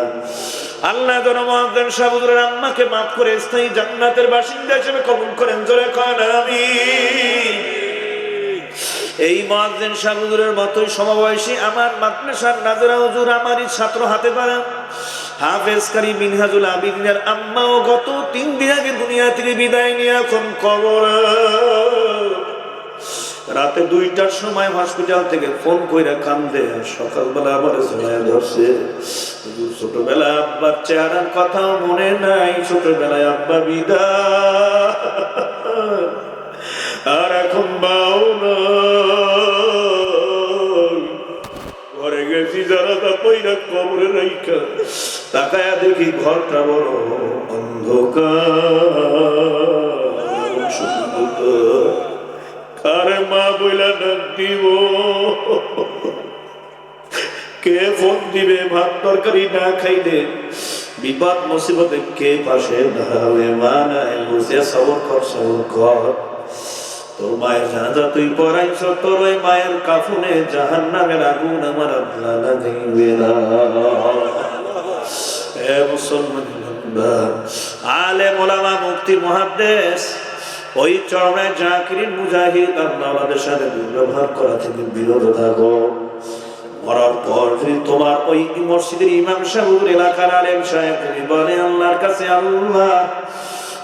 আল্লাহ যেন মুয়াজ্জিন সাহেব হুজুরের আম্মাকে মাফ করে স্থায়ী জান্নাতের বাসিন্দা হিসেবে কবুল করেন, জোরে কন আমিন। এই মুয়াজ্জিন সাহেব হুজুরের মতোই সমবয়সী আমার মাদ্রাসার নাজরা হুজুর আমারই ছাত্র হাতে পারা হাফেজ কারি মিনহাজুল আবিদিনের আম্মাও গত 3 দিন আগে দুনিয়া থেকে বিদায় নিয়ে এখন কবরে। রাতে 2টার সময় হসপিটাল থেকে ফোন কইরা কান্দে, সকালবেলা আবার ঝোলায় ধরছে। ছোটবেলা আব্বার চেহারার কথাও মনে নাই, ছোটবেলায় আব্বা বিদায়, আর এখন বাও নাই। ঘরে গেছি যারা তা পইরা কবরে রাইখা তাকায়া দেখি ঘরটা বড় অন্ধকার। কারে মা বইলা ডাক দিব কে ফোন দিবে, ভাত তরকারি না খাইলে বিপদ মুসিবতে কে পাশে দাঁড়াবে? মা নাই, বুঝে সবর কর, সবর কর। তোর মায়ের জানাজা তুই পড়াইছ, তোর ওই মায়ের কাফনে জাহান্নামের আগুন আমার আল্লাহ দিবে না। এ মুসলমান আলেম ওলামা মুফতি মুহাদ্দিস ওই চরমে জাকিরিন মুজাহিদ আল্লাহর সাথে দুর্ব্যবহার করা থেকে বিরত থাকো। মরার পর যদি তোমার ওই মসজিদের ইমাম সাহেব এলাকার আলেম সাহেব যদি বলে আল্লাহর কাছে, আল্লাহ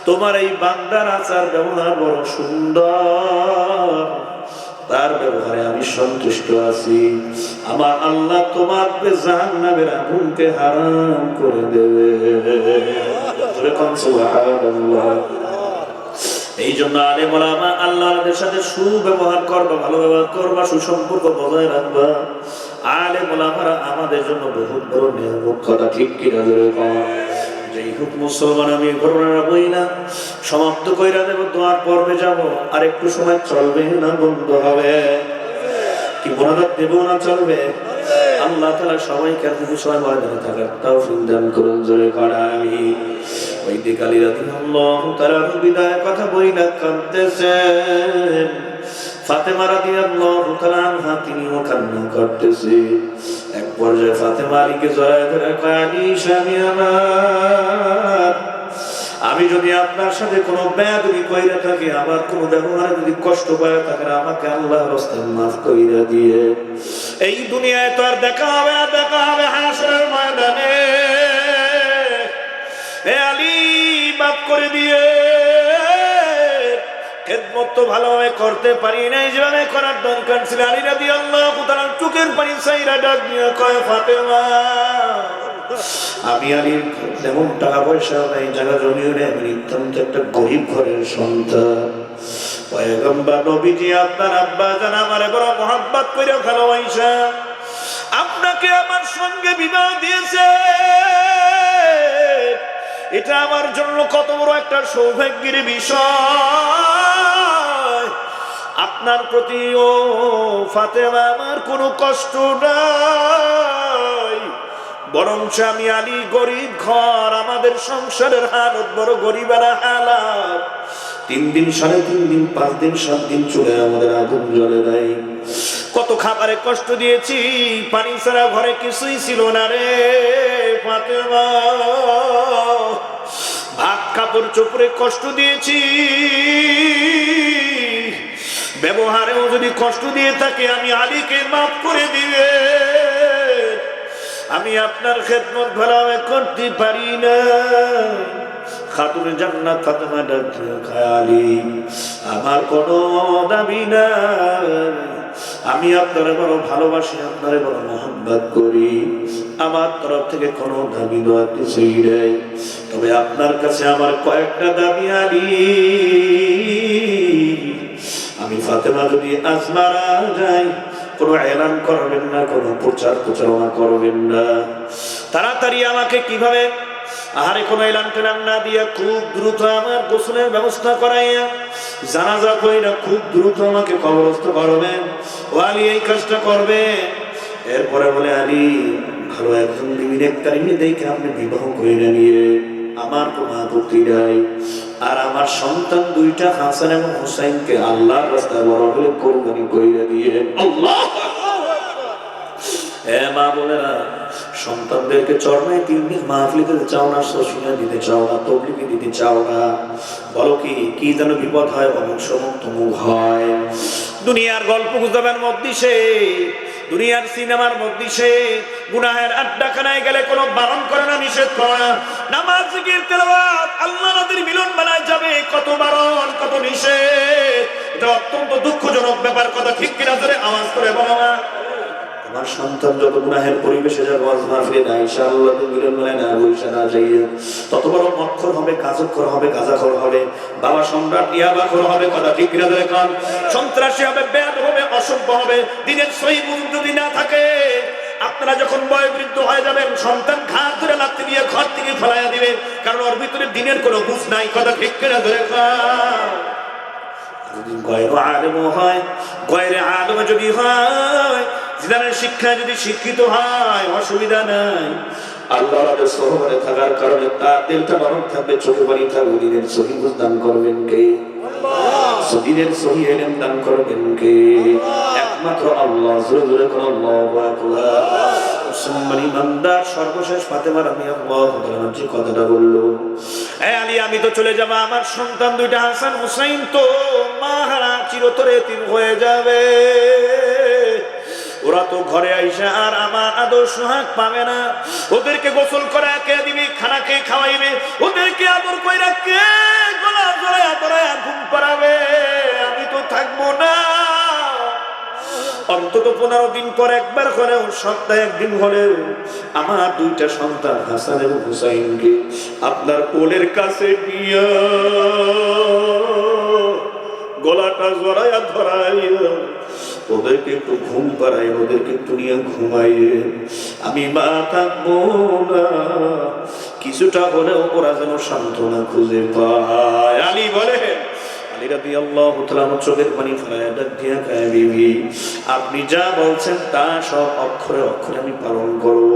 তোমার এই বান্দার আচার ব্যবহার বড় সুন্দর, তার ব্যবহারে আমি সন্তুষ্ট আছি, আমার আল্লাহ তোমার জাহান্নামের আগুনকে হারাম করে দেবে। সুবহানাল্লাহ। এই জন্য আলেম ওলামা আল্লাহর সাথে সুব্যবহার করবা, ভালো ব্যবহার করবা, সুসম্পর্ক বজায় রাখবা। আলেম ওলামারা আমাদের জন্য বহুত বড় নিয়ামত, কথা ঠিক কিনা? যেই হোক মুসলমান, আমি ঘটনাটা বই না সমাপ্ত কইরা দেব, দোয়ার পর্বে যাব। আর একটু সময় চলবে না বন্ধ হবে? কি মোনাজাত দেব না চলবে? আল্লাহ তাআলা সবাইকে কিছু সময় ময়দানে থাকার তৌফিক দান করুন, জোরে করা আমি। ওই দিক আলী রাদিয়াল্লাহু তাআলা বিদায় কথা বইলা কাঁদতেছেন, ফাতেমা রাদিয়াল্লাহু তাআলা আনহা তিনিও কান্না করতেছে। এক পর্যায়ে ফাতেমা আলীকে জড়ায় ধরে কয়, আলী স্বামী আমার, আমি যদি আপনার সাথে কোনো বেয়াদবি কইরা থাকি, আমার কোনো ব্যবহারে যদি কষ্ট পায় থাকেন, আমাকে আল্লাহর রাস্তায় মাফ কইরা দিয়ে। এই দুনিয়ায় তো আর দেখা হবে না, দেখা হবে হাসরের ময়দানে। এ আলী মাফ করে দিয়ে, খেদমত তো ভালোভাবে করতে পারি নাই যেভাবে করার দরকার ছিল। আলী রাদিয়াল্লাহু তাআলা চোখের পানি ছাইরা ডাক দিয়ে কয়, ফাতেমা আমি আলীর তেমন টাকা পয়সা নাই, জায়গা জমিও নেই, আমি নিতান্ত একটা গরিব ঘরের সন্তান। পয়গম্বর নবীজি আপনার আব্বা জান আমারে বড় মহব্বত কইরা ভালোবাসা আপনাকে আমার সঙ্গে বিবাহ দিয়েছে। এটা আমার জন্য কত বড় একটা সৌভাগ্যের বিষয়। আপনার প্রতি ও ফাতেমা আমার কোনো কষ্ট নাই, বরং আমি আলী গরিব ঘর, আমাদের সংসারের হালত বড় গরিবের হালাত। 3 দিন 3.5 দিন 5 দিন 7 দিন চলে আমাদের আগুন জ্বলে নাই। কত খাবারে কষ্ট দিয়েছি, পানি ছাড়া ঘরে কিছুই ছিল না রে ফাতেমা। ভাত কাপড় চোপড়ে কষ্ট দিয়েছি, ব্যবহারেও যদি কষ্ট দিয়ে থাকে আমি আলীকে মাফ করে দিবে। আমি আপনার খেদমত ভালোভাবে করতে পারি না। খাতুনে জান্নাত ফাতেমা ডাক দিয়ে কয়, আলী আমার কোনো দাবি নাই, আমি আপনারে বড় ভালোবাসি, আপনারে বড় মহব্বত করি, আমার তরফ থেকে কোনো দাবি দেওয়া কিছুই নেই। তবে আপনার কাছে আমার কয়েকটা দাবি আলী। আমি ফাতেমা যদি আজ মারা যাই, কোনো এলান করবেন না, কোনো প্রচার প্রচারণা করবেন না। তাড়াতাড়ি আমাকে কিভাবে আহারে কোনো এলান টেলান না দিয়া খুব দ্রুত আমার গোসলের ব্যবস্থা করাইয়া জানাজা কইরা খুব দ্রুত আমাকে কবরস্থ করবেন। ও আলী এই কাজটা করবে। এরপরে বলে, আলী ভালো একজন বিবি নেককারিনী দেখে আপনি বিবাহ কইরা নিয়ে, আমার কোনো আপত্তি নাই। আর আমার সন্তান 2টা হাসান এবং হুসাইনকে আল্লাহর রাস্তায় বড় হলে কোরবানি কইরা দিয়ে। আল্লাহ মা বোনেরা, সন্তানদেরকে চরমায় 3 দিন মাহফিল দিতে চাও না, সসিনা দিতে চাও না, তবলিগে দিতে চাও না, বলো কি যেন বিপদ হয়, অমুক সমুক তমুক হয়। দুনিয়ার গল্প গুজবের মধ্যে সে, দুনিয়ার সিনেমার মধ্যে সে গুনাহের আড্ডাখানায় গেলে কোনো বারণ করে না, নিষেধ করে না। নামাজ জিকির তেলাওয়াত আল্লাহ নবীর মিলন বানায় যাবে, কত বারণ কত নিষেধ। এটা অত্যন্ত দুঃখজনক ব্যাপার, কথা ঠিক কিনা ধরে আওয়াজ করে বলো না। আমার সন্তান যত গুনাহের পরিবেশে যাবে, ওয়াজ মাহফিলে না ইনশাআল্লাহ মিলন বানায় না বইসা না যাইয়ে, তত বড় মক্খর হবে, কাজকর হবে, গাঁজাখোর হবে, বাবা সম্রাট ইয়াবাখোর হবে, কথা ঠিক কিনা ধরে কান, সন্ত্রাসী হবে, বেয়াদ হবে, অসভ্য হবে। দিনের সহি বুঝ যদি না থাকে, আপনারা যখন বয়োবৃদ্ধ হয়ে যাবেন, সন্তান ঘাট ধরে লাগতে দিয়ে ঘর থেকে ফেলাইয়া দিবে, কারণ ওর ভিতরে দিনের কোনো বুঝ নাই, কথা ঠিক কিনা ধরে কান। গয়রে আলেম হয়, গয়রে আলেম যদি হয়, জিনানের শিক্ষায় যদি শিক্ষিত হয় অসুবিধা নাই। আল্লাহর সহবারে থাকার কারণে তার দিলটা নরম থাকবে, চোখে পানি থাকবে। দিনের সহি বুঝ দান করবেন কে? দিনের সহি এলেম দান করবেন কে? একমাত্র আল্লাহ। জোরে জোরে কোন আল্লাহু আকবার। মুসলমান ইমানদার সর্বশেষ ফাতেমার আমি আল্লাহ যে কথাটা বললো, আলী আমি তো চলে যাব, আমার সন্তান দুইটা হাসান হুসাইন তো মাহারা চিরতরে এতিম হয়ে যাবে। ওরা তো ঘরে আইসা আর আমার আদর সোহাগ পাবে না। ওদেরকে গোসল করে কে দিবি, খানা কে খাওয়াইবে, ওদেরকে আদর কইরা কে গলা জড়ায়া ধরায়া ঘুম পাড়াবে? আমি তো থাকবো না। অন্তত 15 দিন পর একবার হলেও, সপ্তাহে একদিন হলেও আমার দুইটা সন্তান হাসান এবং হুসাইনকে আপনার কোলের কাছে নিয়ে গলাটা জড়ায়া ধরাইয়া ওদেরকে একটু ঘুম পাড়াই, ওদেরকে একটু নিয়ে ঘুমাইয়ে আমি মা থাকবো না। কিছুটা হলেও ওরা যেন সান্ত্বনা খুঁজে পায়। আলী বলে, আলী রাদিয়াল্লাহু তাআলা চোখের পানি ফেলায় ডাক দিয়া কয়, বিবি আপনি যা বলছেন তা সব অক্ষরে অক্ষরে আমি পালন করব।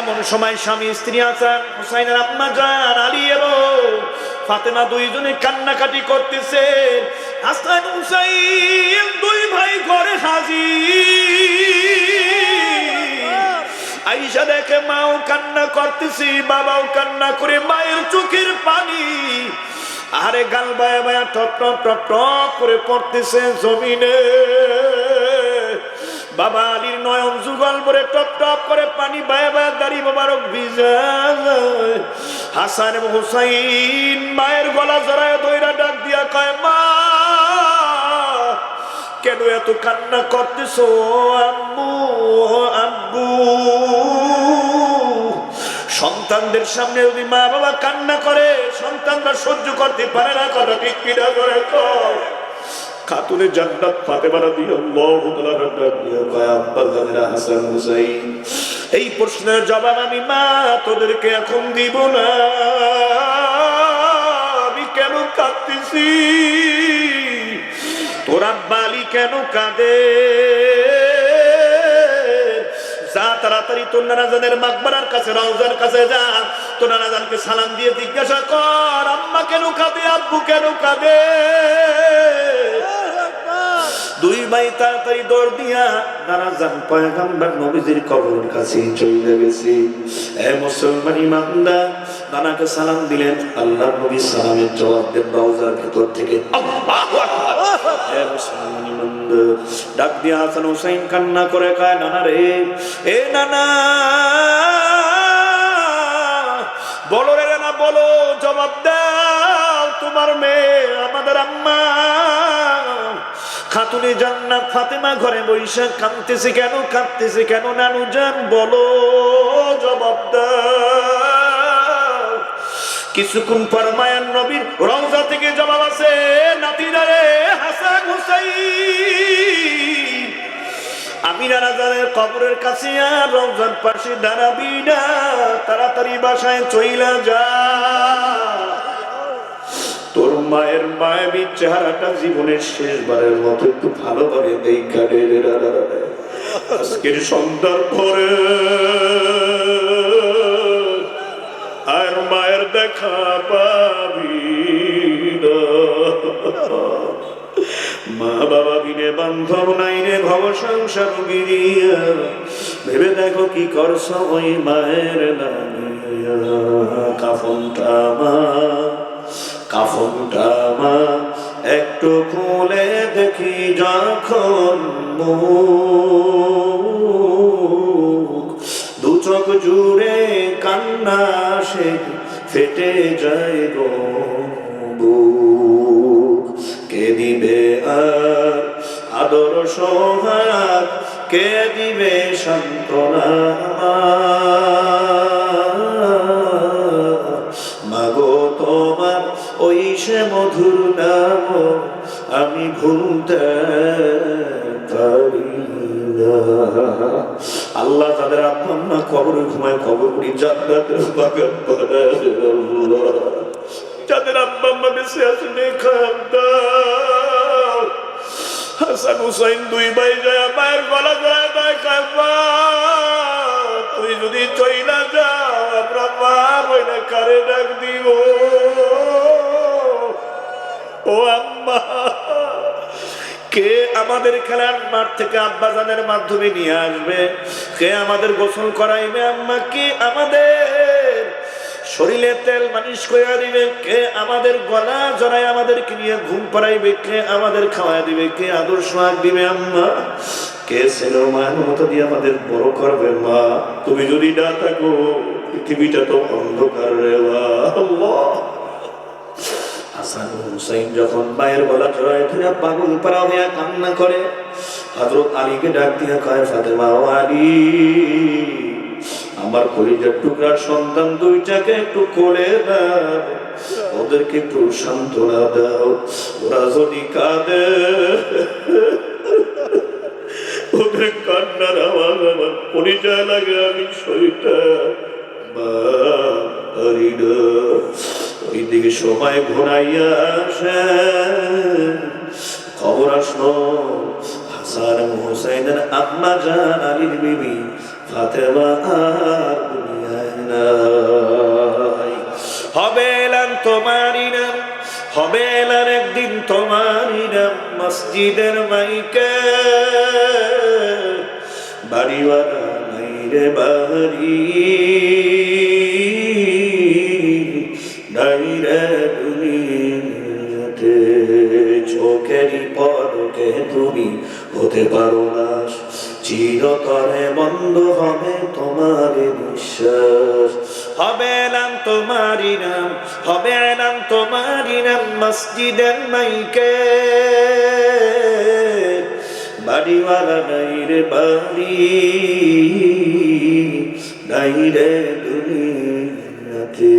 এমন সময় স্বামী স্ত্রী হাসান হুসাইনের আম্মা জান আলী এবং ফাতেমা দুইজনে কান্নাকাটি করতেছে। হাসান হুসাইন দুই ভাই ঘরে হাজির। আয়েশা দেখে মাও কান্না করতেছি, বাবাও কান্না করে, মায়ের চোখের পানি আরে গাল বায়া বায়া টপ টপ টপ টপ করে পড়তেছে জমিনে। বাবা আলীর নয়ন যুগল ভরে টপ টপ করে পানি বায়া বায়া দাড়ি মোবারক ভিজা। হাসান এবং হুসাইন মায়ের গলা জড়ায় ধইরা ডাক দিয়া কয়, মা কেন এত কান্না করতেছো? আম্মু আব্বু। সন্তানদের সামনে যদি মা বাবা কান্না করে সন্তানরা সহ্য করতে পারে না। কথা ঠিক কিনা করে খাতুনে জান্নাত ফাতেমা রাদিয়াল্লাহু তাআলা কয়, আব্বা জানেরা হাসান হুসাইন এই প্রশ্নের জবাব আমি মা তোদেরকে এখন দিব না। আমি কেন কাঁদতেছি, তোর আব্বা আলী কেন কাঁদে? যা তাড়াতাড়ি তোর নানাজানের মাকবারার কাছে, রওজার কাছে যা, তোর নানাজানকে সালাম দিয়ে জিজ্ঞাসা কর আম্মা কেন কাঁদে, আব্বু কেন কাঁদে। দুই ভাই তাড়াতাড়ি দৌড় দিয়া নানাজান পয়গম্বর নবীজির কবরের কাছে চলে গেছে। এ মুসলমান ইমানদার, নানাকে সালাম দিলেন, আল্লাহর নবী সালামের জবাব দেন রওজার ভিতর থেকে। আল্লাহু আকবার। এ মুসলমান ইমানদার, ডাক দিয়া হাসান হুসাইন কান্না করে কয়, নানা রে, এ নানা বলো রে নানা, বলো, জবাব দাও, তোমার মেয়ে আমাদের আম্মা খাতুনে জান্নাত ফাতেমা ঘরে বৈশা কাঁদতেছে কেন, কাঁদতেছে কেন? নানু জান বলো, জবাব দাও। কিছুক্ষণ পর মায়ার নবীর রওজা থেকে জবাব আছে, নাতিরা রে হাসান হুসাইন আমি নানাজানের কবরের কাছে আর রওজার পাশে দাঁড়াবি না, তাড়াতাড়ি বাসায় চইলা যা। তোর মায়ের মায়াবী চেহারাটা জীবনের শেষবারের মতো একটু ভালোভাবে দেখা দে। আজকের সন্ধ্যার পরে আর মায়ের দেখা পাবি না। মা বাবা বিনে বান্ধব নাই রে, ভব সংসার গিরিয়া, ভেবে দেখো কি করছ ওই মায়ের নামিয়া। কাফনটা মা, কাফনটা মা একটু খুলে দেখি যখন মুখ, দু চোখ জুড়ে কান্না সে ফেটে যায় গো বুক। কে দিবে আর আদর সোহাগ, কে দিবে সান্ত্বনা? মাগো তোমার ওই সে মধুর নাম আমি ভুলতে পারি না। আল্লাহ তাদের আব্বা আম্মা কবরে ঘুমায় কবরগুলি জান্নাতের বাগান বানায় আল্লাহ। যাদের আব্বা আম্মা বেঁচে আছে নেখান দাও। হাসান হুসাইন দুই ভাই যায় মায়ের গলা জড়ায় দেয়, মা তুই যদি চইলা যাও আমরা মা বইনা কারে ডাক দিব? ও আম্মা, কে আমাদের খেলার মাঠ থেকে আব্বাজানের মাধ্যমে নিয়ে আসবে? কে আমাদের গোসল করাইবে? আম্মা, কে আমাদের শরীরে তেল মালিশ করে দিবে? কে আমাদের গলা জড়ায় আমাদেরকে নিয়ে ঘুম পাড়াইবে? কে আমাদের খাওয়া দিবে? কে আদর্শ দিবে? আম্মা, কে ছেলে মায়ের মতো দিয়ে আমাদের বড় করবে? মা, তুমি যদি না থাকো পৃথিবীটা তো অন্ধকার রে মা। আল্লাহ, হাসান হুসাইন যখন মায়ের গলা জড়ায় ধরে পাগল পাড়া হইয়া কান্না করে, হযরত আলীকে ডাক দিয়া কয়, ফাতেমা ও আলী, আমার কলিজার টুকরার সন্তান দুইটাকে একটু কোলে দাও, ওদেরকে একটু সান্ত্বনা দাও। ওরা যদি কাঁদে, ওদের কান্নার আওয়াজ আমার কলিজায় লাগে, আমি সইটা পারি না। ওই দিকে সময় ঘোরাইয়া আসে, খবর আসলো হাসান হুসাইনের আম্মা জান আলীর বিবি ফাতেমা আর দুনিয়ায় নাই। হবে এলান তোমারই নাম, হবে এলান একদিন তোমারই নাম, মসজিদের মাইকে বাড়িওয়ালা নাই রে বাড়ি, চোখেরই পলকে তুমি হতে পারো না, চিরতরে বন্ধ হবে তোমার বিশ্বাস। হবে নাম তোমারই নাম, হবে নাম তোমারই নাম, মসজিদের মাইকে বাড়িওয়ালা নাই রে বাড়ি, নাই রে দুনিয়াতে।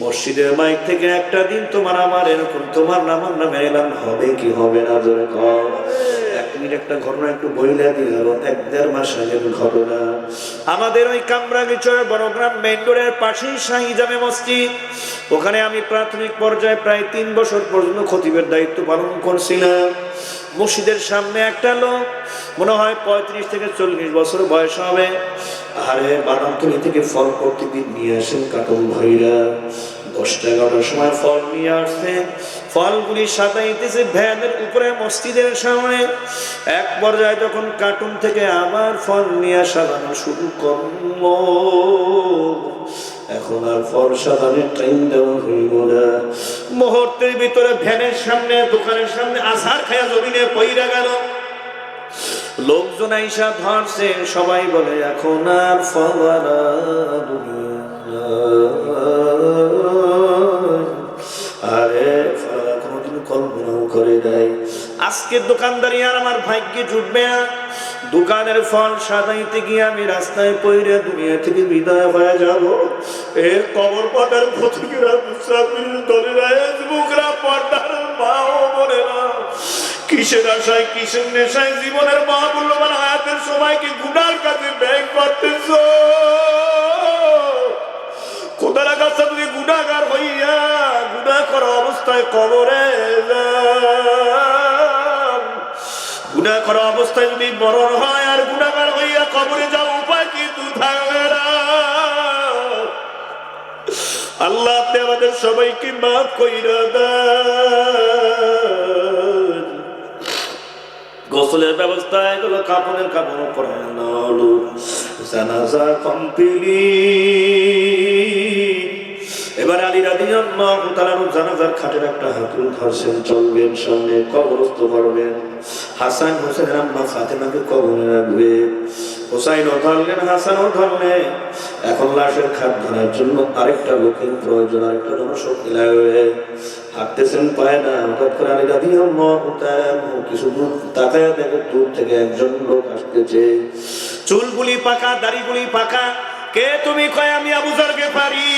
মসজিদের মাইক থেকে একটা দিন তোমার আমার এরকম তোমার নামার নামে এলাম হবে কি হবে না? জোরে কর। এক মিনিট একটা ঘটনা একটু বইলে দিয়ে গেল, 1-1.5 মাস আগের ঘটনা। আমাদের ওই কামরাঙ্গীরচর বড়গ্রাম মেইন রোডের পাশেই শাহী জামে মসজিদ, ওখানে আমি প্রাথমিক পর্যায়ে প্রায় 3 বছর পর্যন্ত খতিবের দায়িত্ব পালন করছিলাম। মসজিদের সামনে একটা লোক, মনে হয় 35 থেকে 40 বছর বয়স হবে, আরে বাদামতলী থেকে ফল প্রতিদিন নিয়ে আসেন কার্টুন ভাইরা। 10-11টার সময় ফল নিয়ে আসছে, ফলগুলি সাজাইতেছে ভ্যানের উপরে মসজিদের সামনে। এক পর্যায়ে যখন কার্টুন থেকে আবার ফল নিয়ে সাজানো শুরু করলো, এখন আর ফল সাজানোর টাইম দেওয়া হইল না। মুহূর্তের ভিতরে ভ্যানের সামনে দোকানের সামনে আছাড় খায়া জমিনে পইরা গেল। লোকজন আইসা ধরছে, সবাই বলে এখন আর ফলানা দুনিয়া, আরে ফলা কোনদিন কল্পনাও করে নাই আজকের দোকানদারি আর আমার ভাগ্যে জুটবে না। দোকানের ফল সাজাইতে গিয়ে আমি রাস্তায় পইরে দুনিয়া থেকে বিদায় হয়ে যাব। এর কবর পথের প্রতিকিরা মুসাফির দলেরা বুকরা পর্দার মাও বলে না, কিসের আশায় কিসের নেশায় জীবনের মহামূল্যবান হায়াতের সময়কে গুনার কাছে ব্যয় করতেছ? খোদার কাছে তুমি গুনাহগার হইয়া গুনাহ করা অবস্থায় কবরে যাও, গুনাহ করা অবস্থায় যদি মরণ হয় আর গুনাহগার হইয়া কবরে যাও, উপায় কিন্তু থাকবে না। আল্লাহ আপনি আমাদের সবাইকে মাফ কইরা দেন। গোসলের ব্যবস্থা এগুলো, কাপড়ের কাপড় পরে নালো, জানাজা কমপ্লিট। এবার আলী রাদিয়াল্লাহু তাআলা জানাজার খাটের একটা হাতুল ধরছেন, চলবেন সামনে কবরস্থ করবেন। হাসান হোসেনের আম্মা ফাতেমাকে কবরে রাখবে। হোসাইনও ধরলেন, হাসানও ধরলেন। এখন লাশের খাট ধরার জন্য আরেকটা লোকের প্রয়োজন, আরেকটা জনশক্তি লাগবে। হাঁটতেছেন, পায় না। হঠাৎ করে আলী রাদিয়াল্লাহু তাআলা কিছু দূর তাকায়া দেখে দূর থেকে একজন লোক আসতেছে, চুলগুলি পাকা, দাড়িগুলি পাকা। কে তুমি? কয় আমি আবু যর গিফারি।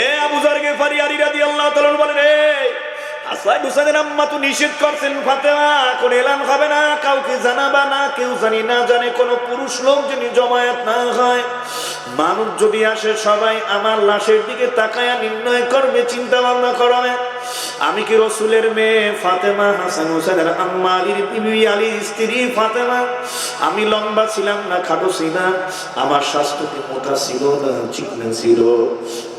এ আবু যর গিফারি। আলী রাদিয়াল্লাহু তাআলা বলেন, হাসান হুসাইনের আম্মা তো নিষেধ করছেন ফাতেমা, কোন এলান হবে না, কাউকে জানাবা না, কেউ জানি না জানে, কোন পুরুষ লোক যদি জমায়েত না হয়। মানুষ যদি আসে সবাই আমার লাশের দিকে তাকায়া নির্ণয় করবে, চিন্তা ভাবনা করবে। আমি কি রসুলের মেয়ে ফাতেমা হাসান হোসেনের আম্মা আলীর বিবি আলীর স্ত্রী ফাতেমা? আমি লম্বা ছিলাম না খাটো ছিলাম? আমার স্বাস্থ্য কি মোটা ছিল না চিকনা ছিল?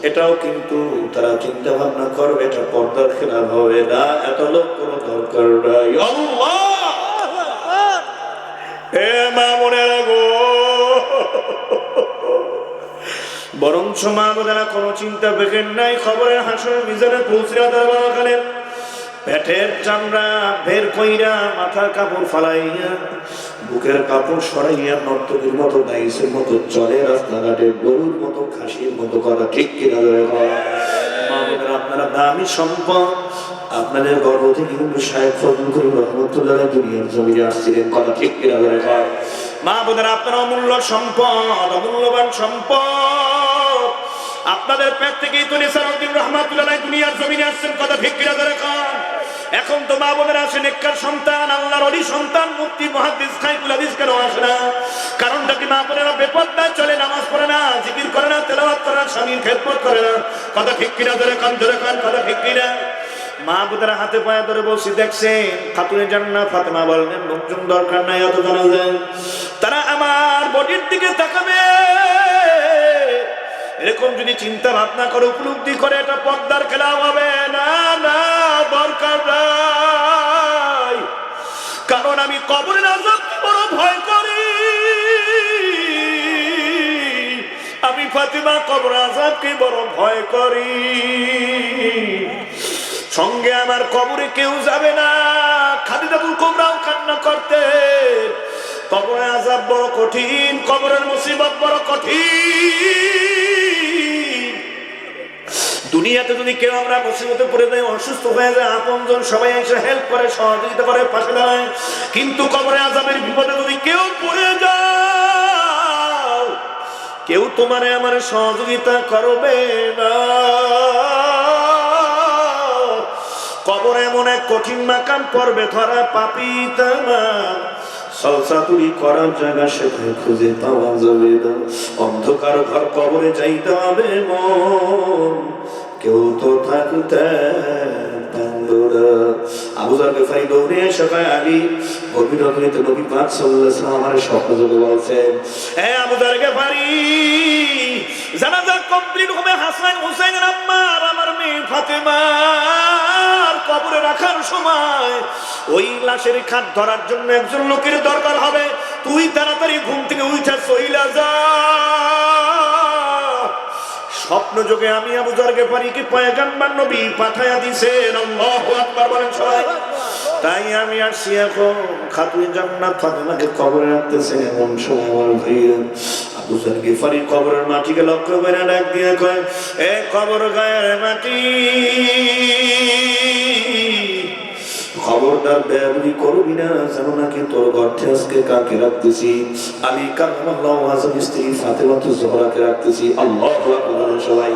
এটাও কিন্তু তারা চিন্তা ভাবনা করবে, এটা পর্দার খেলা হবে না। এত লোক কোনো দরকার নাই। আল্লাহ এ মা বোনেরা গো, বরঞ্চ মা বোনেরা কোনো চিন্তা বেগেন নাই। খবরের হাসরের মিজানে পৌঁছিয়া দেওয়া পেটের চামড়া বের কইরা মাথার কাপড় ফালাইয়া বুকের কাপড় সরাইয়া নর্তকীর মতো দাইসের মতো চলে রাস্তাঘাটে, গরুর মতো খাসির মতো করা, ঠিক কিনা? মা বোনেরা আপনারা দামি সম্পদ। আপনাদের গর্ব থেকে কিন্তু শায়েখ ফজলুল করিম রহমতুল্লাহ দুনিয়ার জমিনে আসছিলেন, কথা ঠিক কিনা? মা বোনেরা আপনারা অমূল্য সম্পদ, অমূল্যবান সম্পদ। আপনাদের পেট থেকেই তো নিসারউদ্দিন রহমাতুল্লাহ দুনিয়ার জমিনে আসছেন, কথা ঠিক কিনা? এখন তো মা বোনেরা আসেন নেককার সন্তান, আল্লাহর ওলি সন্তান, মুফতি মুহাদ্দিস খাইরুল হাদিস কেন আসে না? কারণটা কি? মা বোনেরা বেপরদায় চলে, নামাজ পড়ে না, জিকির করে না, তেলাওয়াত করে না, স্বামীর খেদমত করে না, কথা ঠিক কিনা? ধরে কান, কথা ঠিক কিনা? মা বোনেরা হাতে পায়ে ধরে বসে দেখছেন খাতুনে জান্নাত ফাতেমা বললেন লোকজন দরকার নাই, এত জানা যায় তারা আমার বডির দিকে তাকাবে। এরকম যদি চিন্তা ভাবনা করে উপলব্ধি করে, এটা পর্দার খেলা হবে না। না, দরকার নাই। কারণ আমি কবরের আযাবকে বড় ভয় করি। আমি ফাতেমা কবরের আযাবকে বড় ভয় করি। সঙ্গে আমার কবরে কেউ যাবে না। খাদিজাতুল কুবরাও কান্না করতে, কবরের আযাব বড় কঠিন, কবরের মুসিবত বড় কঠিন। দুনিয়াতে যদি কেউ আমরা মুসিবতে পড়ে যাই, অসুস্থ হয়ে যায়, আপনজন সবাই এসে হেল্প করে, সহযোগিতা করে, পাশে দাঁড়ায়। কিন্তু কবরের আযাবের বিপদে যদি কেউ পড়ে যায়, কেউ তোমারে আমার সহযোগিতা করবে না। কবর এমন এক কঠিন মাকাম, পর্বে ধরা পাপী তামাম, সলসাতুরি করার জায়গা সেখানে খুঁজে পাওয়া যাবে না। অন্ধকার ঘর কবরে যাইতে হবে মন, কেউ তো থাকতে আবু যার গিফারি দৌড়ে এসে কয় আলী গভীর রাতে নবী পাক সাল্লাল্লাহু আলাইহি ওয়াসাল্লাম আমার স্বপ্ন যোগে বলছেন, হে আবু যার গিফারি, জানাজা কমপ্লিট হবে, হাসান হুসাইনের আম্মা আর আমার মেয়ে ফাতেমার কবরে রাখার সময় ওই লাশের খাট ধরার জন্য একজন লোকের দরকার হবে। তুই তাড়াতাড়ি ঘুম থেকে উঠে চইলা যা। স্বপ্ন যোগে আমি আবু যার গিফারিকে পয়গম্বর নবী পাঠায়া দিয়েছেন। আল্লাহু আকবার বলেন সবাই। তাই আমি আসি এখন খাতুনে জান্নাত ফাতেমাকে কবরে রাখতেছে। এমন সময় আমার ভাইয়া আবু যার গিফারির কবরের মাটিকে লক্ষ্য করে ডাক দিয়ে কয়, এ কবর গায়ের মাটি, খবরদার বেয়াদবি করবি না, জানো নাকি তোর গর্তে আজকে কাকে রাখতেছি? আলী কারামাল্লাহু ওয়াজহির স্ত্রী ফাতেমাতুজ জোহরাকে রাখতেছি। আল্লাহু আকবার সবাই।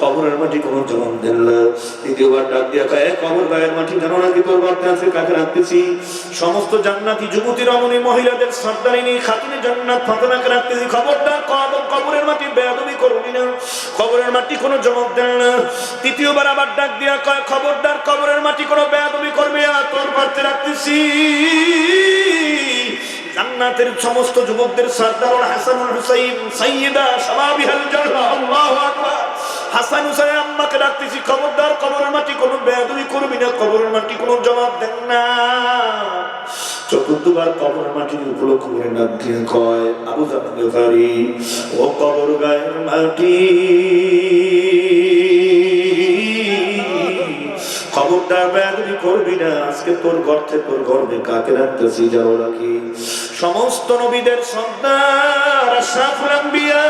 কবরের মাটি কোনো জবাব দেন না। দ্বিতীয়বার ডাক দিয়া কয়, কবর গায়ের মাটি, জানো নাকি তোর গর্তে আজকে কাকে রাখতেছি? সমস্ত জান্নাতি যুবতী রমণী মহিলাদের সর্দারিনী খাতুনে জান্নাত ফাতেমাকে রাখতেছি। খবরদার কবরের মাটি বেয়াদবি করবি না, কবরের মাটি কোনো জবাব দেন না। তৃতীয়বার আবার ডাক দিয়া কয়, খবরদার কবরের মাটি কোনো বেয়াদবি করবি না, তোর গর্তে রাখতেছি। জান্নাতের সমস্ত যুবকদের সর্দার হাসানুল হুসাইন সাইয়্যিদা শাবাবিহাল জান্নাহ। আল্লাহু আকবার। হাসান হুসাইন আম্মাকে রাখতেছি। খবরদার কবরের মাটি কোনো বেয়াদবি করবি না, কবরের মাটি কোনো জবাব দেন না। চতুর্থবার কবরের মাটির উপলক্ষ করে ডাক দিয়ে কয়, আবু যার গিফারি, ও কবর গায়ের মাটি, খবরদার বেয়াদবি করবি না, আজকে তোর গর্তে তোর গর্বে কাকে রাখতেছি জানো নাকি? সমস্ত নবীদের সর্দার আশরাফুল আম্বিয়া